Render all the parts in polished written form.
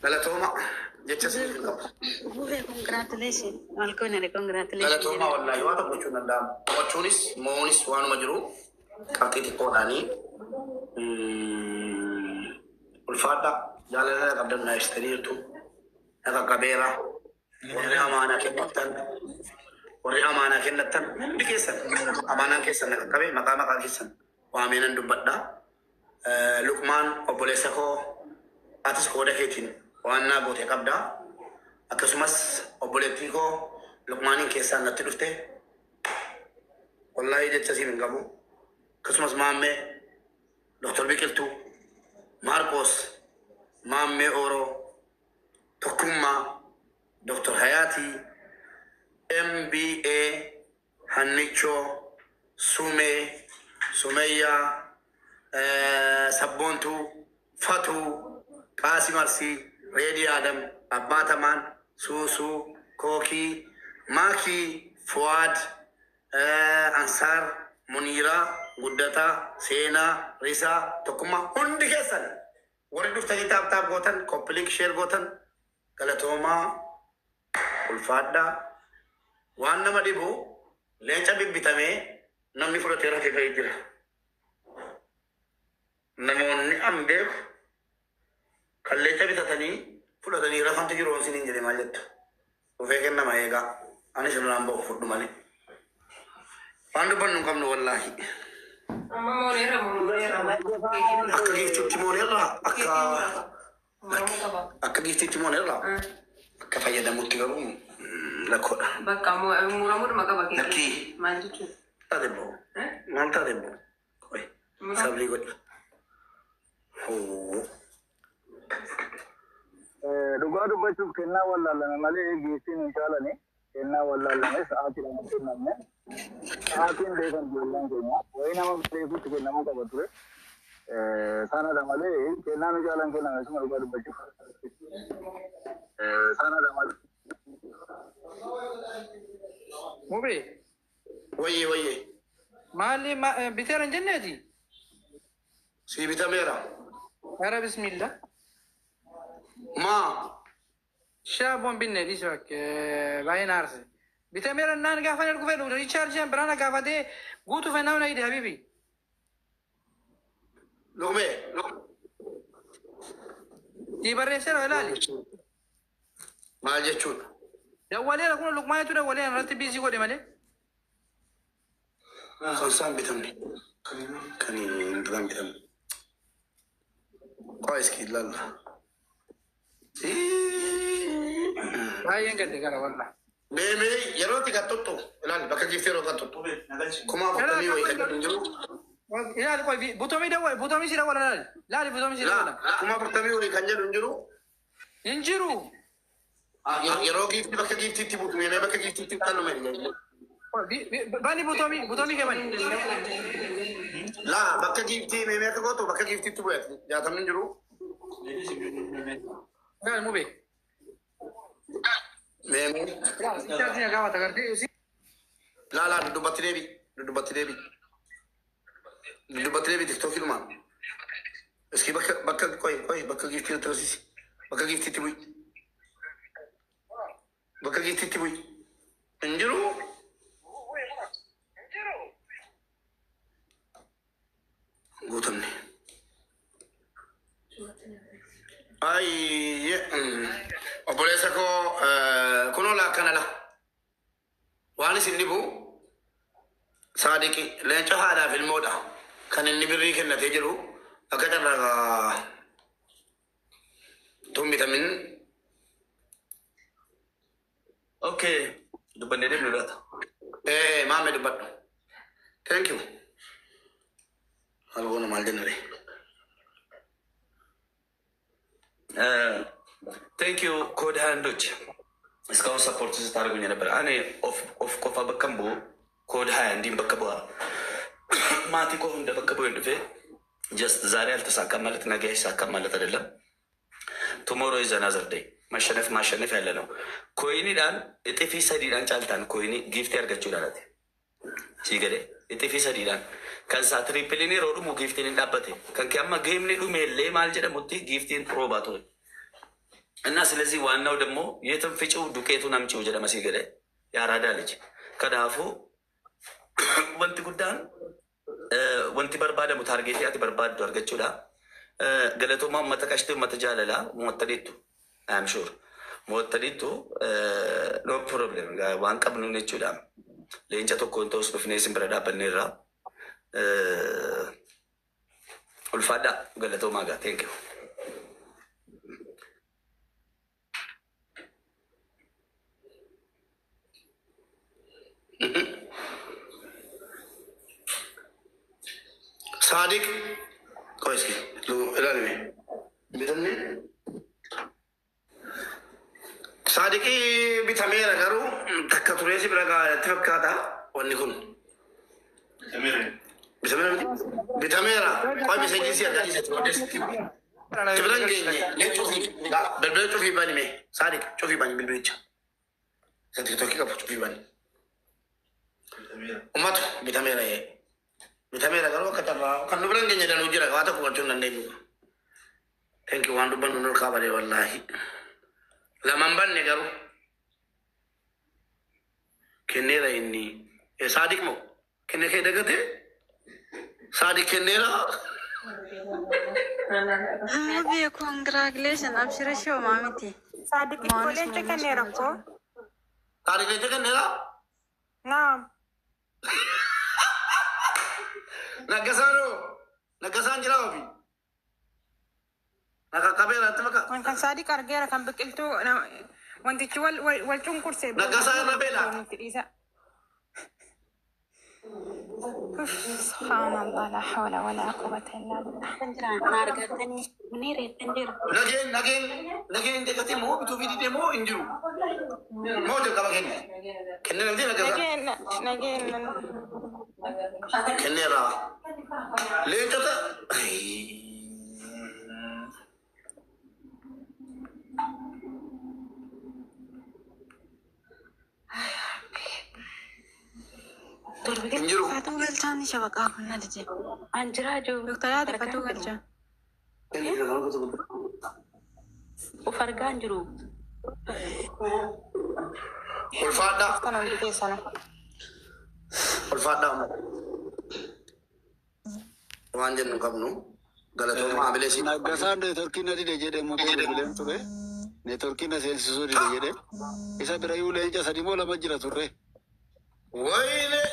Galatoma jecha siniif hin qabu. Bu'ee congratulation. Malkoonere congratulation. Galatoma wallahi waan tokko gochuun danda'amu. Qochuunis moo'uunis waanuma jiru qabxii xiqqoodhaanii ulfaadha jaalala qabdan naa ibsitaniirtu naqa qabeera warri amaanaa kennattan hundi keessan amaanaan keessan naqa qabee maqaa keessan waameenan dubbadha. Luqmaan obboleessa koo atis qooda keetiin waan naa goote qabdaa. Akkasumas obboleettii koo Luqmaaniin keessaan natti dhufte wallahi jecha siif hin qabu. Akkasumas maammee Dr. Biqiltuu, Maarqos, maammee Ooroo, Tokkummaa, Dr. Hayaatii, MBA, Hannichoo, Sumee, Sumeyyaa, Sabboontuu, Fatuu, Qaasim Arsii, Reedii Adam, Abbaatamaan, Suusuu, Kookii, Maakii, Fuwaad, Ansaar, Muniiraa, Guddataa, Seenaa, Risaa, Tokkummaa hundi keessan warri dhuftanii taaptaap gootan, koppilink sheer gootan galatoomaa ulfaadhaa. Waan nama dhibu leenca bibbitamee namni fudhatee rafee ka'ee jira. Namoonni an beeku kan leenca bitatanii fudhatanii rafantu jiru on siniin jedhe maal jettu dhufee kennama eegaa ani sinunaan ba'u fudhu malee waan dubbannu hin qabnu wallaahi. Akka giiftitti mooneerraa akka giiftitti mooneerraa akka fayyadamutti garuu rakkoodha. Bakka muramudha maqaa bakkeetti. Lakkii Maal jechuudha? taate boo maal taate boo qoy sabrii godhi. Dhugaa dubbachuuf kennaa wallaalame malee geessiin hin caalani. Kennaa wallaalame sa'aatiidhaan hin kennamne. Sa'aatiin beekan ijoolleen keenya wayii nama beekutti kennamuu qaba ture. Sanadha malee kennaa nu caalan kenname suma dhugaa dubbachuuf. Sanadha malee. Mubee Wayyee maali biteera hin jenneeti? sii bitameera Gara bismillah. maa Shaabon binne dhiisuu akka baay'een aarse. Bitameera naan gaafa ergu fedhu riichaarjiin biraana gaafatee guutuu fennaa na hidhe habibi. luqmee Tii barreesseera ilaali. maal jechuudha? Dawwaleera kun luqmaanitu dawwalee irratti biisii godhe malee. Kan isaan bitamne kan hin bitamne qo'a iski ilaalla. Baay'een gadde gara wallaa. Beemee yeroo itti gattuttu ilaali bakka giftee yeroo gattuttu kuma afurtamii wayii kan jedhu hin jiru. Ilaali qoy butomii dawwale butomii si dawwala ilaali. Ilaali butomii si dawwala. Kuma afurtamii wayii kan jedhu hin jiru. Hin jiru. Yeroo giftii bakka giftiitti butu beemee bakka giftiitti qallume. Bani butomii kee bani. Laa bakka giftii beemee akka gootu bakka giftiitti bu'eeti jaatamni hin jiru. Ilaali mubee. Beemee Riichaarjiin gaafata gartee. laa duddubbatti deebi tiktookii dhumaan. Iski bakka bakka giftii tarsiisi bakka giftiitti bu'i. Bakka giftiitti bu'i. Hin jiru. Guutamne. Obboleessa koo kunoo akkana la. Waan isin dhibu saadiqi leenca haadhaaf ilmoodha. Kan inni birrii kennatee jiru akka carraa tun bitamin. Okay, dubbanne deemnu laata. Maame dubbadhu. Thank you. Algoona maal jennare. Thank you ኮድ ሃንዶች እስካሁን ሰፖርት ስታደርጉኝ ነበር። እኔ ኦፍ ቆፋ በከምቦ ኮድ ሃያ እንዲም በከቦ ማቲ ቆፍ እንደ በከቦ እንድፌ ጀስት ዛሬ አልተሳካም ማለት ነገ አይሳካም ማለት አይደለም። ቱሞሮ ኢዝ አናዘር ዴይ ማሸነፍ ያለ ነው። ኮይኒዳን እጥፊ ሰዲዳን ጫልታን ኮይኒ ጊፍት ያርገችው ላላት ሲገደ እጥፊ ሰዲዳን ከዛ ትሪፕሊኒ ሮዱሙ ጊፍቲን እንዳበቴ ከንከማ ጌምኒ ዱሜሌ ማልጀደ ሙቲ ጊፍቲን ፕሮባቶ እና ስለዚህ ዋናው ደግሞ የትንፍጭው ዱቄቱን አምጪው ጀለመ ሲገደ ያራዳ ልጅ ከዳፉ ወንቲ ጉዳን ወንቲ በርባደሙ ታርጌት ያቲ በርባዱ አርገችውዳ ገለቶማ መተቀሽተ መተጃለላ ሞተዲቱ አም ሹር ሞተዲቱ ኖ ፕሮብሌም ዋን ቀብኑ ነችውዳ ለእንጨ ቶኮን ተውስ በፍኔስን ብረዳ በኔራ ኡልፋዳ ገለቶማ ጋር ቴንኪዩ ሳዲቅ ቆይ እስኪ እላልሜ ቢተኔ ሳዲቂ ቢተሜራ ገሩ ተከቱሬሲ ብረጋ ተፈካታ ወኒኩን ቢተሜራ ቆይ ቢሰጂሲ አዳዲስ ወደስ ትብረንገ ለጩፊ በልበል ጩፊ ባኒሜ ሳዲቅ ጩፊ ባኒ bilbilicha ቲክቶክ ከፍ ጩፊ ባኒ ኡማቱ ቢተሜራ bitamera garo kataba kan nubran genya dan ujira kata ko wajun nan demi thank you wandu ban nur ka bare wallahi la mamban ne garo kenera inni e sadik mo kenne ke dagate sadik kenera Abi congratulations abshira show mamiti sadik kolen te kenera ko sadik te kenera naam Nagasaan jira ofi. Nakakabeera maka. Kan sadik argeera kan biqiltuu wantichi wal cunqursee. Nagasaan rabeela. سبحان الله لا حول ولا قوة إلا بالله. Nageen dekati moo bituu fi didee moo hin jiru. Moo jalqaba kenne. Kenne namti nagasaan. Nageen. Kenneera. Leencota. Injiru. Fatu galchan shabaka kunna dije. Anjira jo doktora de fatu galchan. Ufarga anjiru. Ulfada. Kan undi kesana. Ulfada. Wanjen kabnu. Galato maabelesi. Nagasan de Turkina di jede mo bilen ture. Ne Turkina sensu di jede. Isa birayu lenja sadimo la majira ture. Wayne.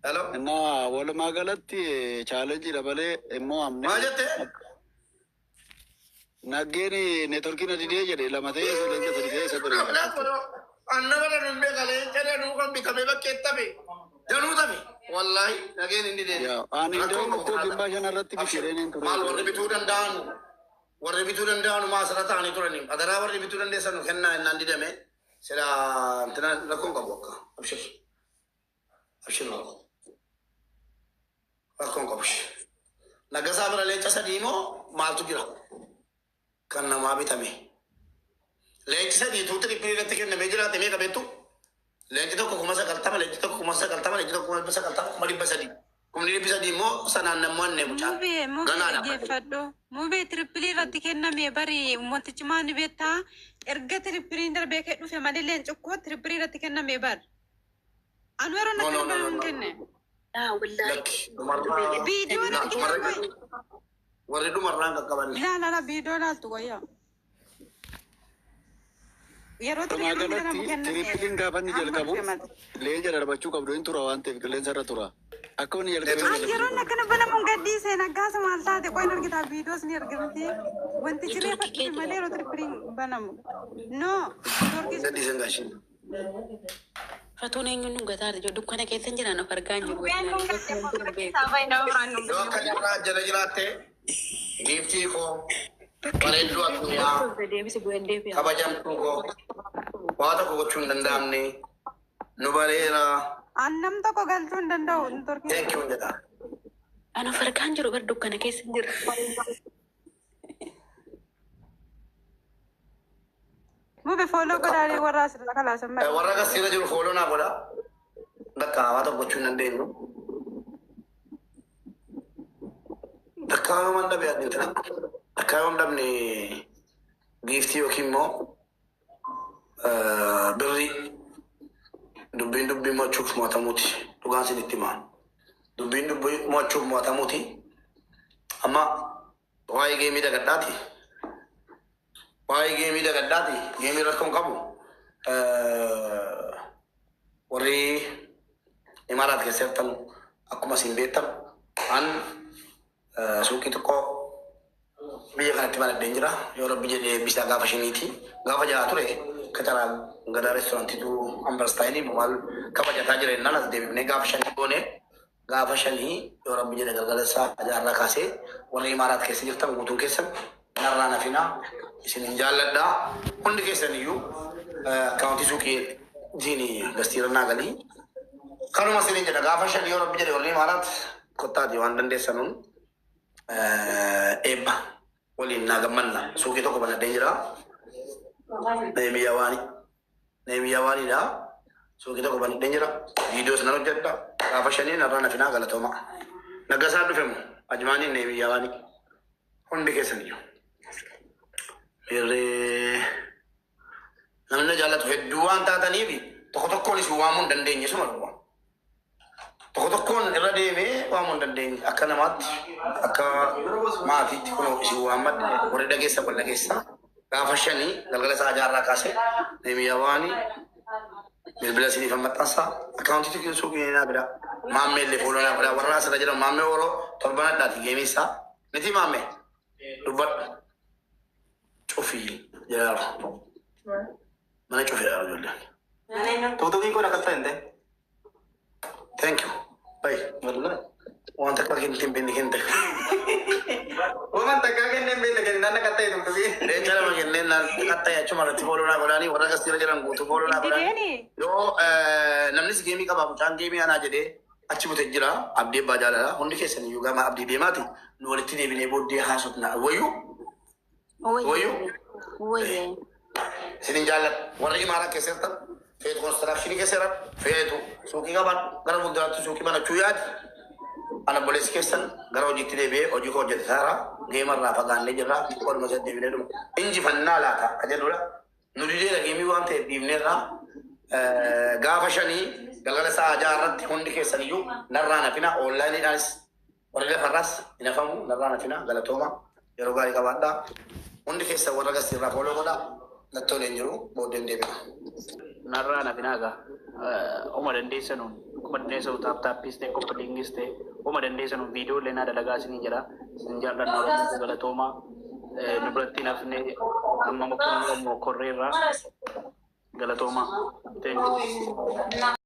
Hello. Na wala magalatti challenge dabale emmo amne. Majate. Nageni ne Turkina di jede la mate lenja sadide isa birayu. Annabala numbe gale jere nu kan bitabe baketabe. Janu tabe. Wallahi nageni indi de. Ya ani ndo ko gimba jana ratti bishirene ture. Mal warri bitu dan ma sarata ani turani. Adara warri bitu dan desanu kenna nandi deme. Sera antena lakon ka bokka. Abshir. Lakon ka abshir. Nagasa bara lecha sadimo maltu jira. Kanna ma bitame. Lecha sadi tu tri piri ratte kenna mejira teme ka betu. Lecha to ko kumasa kaltama lecha to ko kumasa kaltama mari basadi. Kumni bisadi mo sanan namon ne mucha. Mube gefaddo. Mube tripli ratti kenna me bari montichman beta erga tripli ndar beke du fe malilen chukko tripli ratti kenna me bar. Anwaro na kenne. Ah wallahi. Video na warri du marranga kaban. La video na tu goya. Yero Magalatti tripling gafanni jalqabu leenja darbachuu qabdu hin tura waan ta'eef qilleensa irra tura. Akka inni jalqabee yeroo akkana bana mun gadhiise naggaasa maal taate qoyin argita viidiyoos ni argamti wanti jiree fakkii malee yeroo tripling banamu no Gadhiisan gaashin. fatuun eenyuun gataate jo dukkana keessa jiran of argaa jiru. Yoo akka jirraa jala jiraatte giiftii koo bareedduu addunyaa kabajamtuu koo waa tokko gochuu hin danda'amne nu bareera. Annam tokko galchuu hin danda'u. Thank you jedha. Ana of argaa jiru bar dukkana keessa jira. Mube follow godhaalee warra asirra kalaasan malee. Warra akkasiirra jiru follow naa godha. Bakka waa tokko gochuu hin dandeenyu. Bakka waan dhabee addunyaa. Akka yoom dhabne giiftii yookiin immoo birrii dubbiin mo'achuuf mo'atamuuti. Dhugaan isinitti himaa. Dubbiin mo'achuuf mo'atamuuti. Amma waa'ee geemii dagadhaati. Waa'ee geemii dagadhaati. Geemii rakkoon qabu. Warri imaaraat keessatti akkuma isin beektan an suuqii xiqqoo biyya kanatti banadheen jira. Yoo rabbi jedhee bisaa gaafa shiniiti. Gaafa jaha ture katara gadaa reestoorantiitu ambarstaayilii maal kabajataa jira jennaan as deebifnee gaafa shanii goone gaafa shanii yoo rabbi jedhe galgala isaa ajaarraa kaasee warri imaaraat keessa jirtan guutuun keessan narraa nafinaa isin jaalladhaa hundi keessan iyyuu akkaawuntii suuqii diini gastiirannaa galii kanuma isin jedha gaafa shanii yoo rabbi jedhe warri imaaraat kottaati waan dandeessanuun eebba waliin naa gammanna suuqii tokko banadheen jira. Neemiyyaa waaniidha. Suuqii tokko banadheen jira. Viidiyoos nan hojjedha. Gaafa shanii narraa nafinaa galatooma. Naggasaan dhufemu ajmaaniin neemiyyaa waanii. Hundi keessan iyyuu. Namni jaallatu hedduu waan taataniif tokko tokkoon isin waamuu hin dandeenye suma dhufa. Tokko tokkoon irra deemee waamuu hin dandeenye akka namaatti akka maatiitti kun isin waammadhe warri dhageessa wal dhageessa. Gaafa shanii galgala isaa ajaarraa kaasee neemiyyaa waanii bilbila isiniif maxxansa akkaawuntii suuqii naa bira maammee illee fuula naa bira warra asirra jiran maammee oroo torbanadhaati geemisaa miti maammee dubbadha cufii jedhaaru mana cufii jedhaaru ijoolleen. Tuutubii kun akka ta'e thank you bye wanta akka kennitiin binni kente. Wanta akka kenneen beela kennan akka ta'e tuutubii. Leenca lama kenneen akka achuma irratti foolonaa godhanii warra gastiira jiran guutuu foolonaa godhanii. Yoo namnis geemii qabaa mucaan geemii anaa jedhee achi bute jira abdii abbaa jaalala hundi keessan iyyuu gama abdii deemaati nu walitti deebinee booddee haasofna wayyuu. Isinin jaalladha warri imaaraa keessatti feetu konistirakshinii keessa feetu suuqii qaban gara fuulduraatti suuqii banachuu yaadi. Ana boleessi keessan gara hojiitti deebi'ee hojii koo hojjete saara geemarraa fagaannee jirra waluma isa deebinee dhumu injifannaa laata akka jedhudha. Nu didee geemii waan ta'eef dhiibneerraa gaafa shanii galgala isaa ajaarratti hundi keessan iyyuu narraa nafina oonlaayiniidhaanis warri lafarraas hin hafamu narraa nafina galatooma yeroo gaarii qabaadhaa hundi keessan warra gastiirraa fooloo godhaa nattooleen jiru booddeen deebina. Narraa nafinaaga uma dandeessanuun kuma dandeessanu taappiis ta'e koppa dingis ta'e uma dandeessanuun viidiyoo illee naa dalagaa isin jira isin jaalladhaa galatoomaa nu biratti nafne amma mokkorreerraa galatoomaa.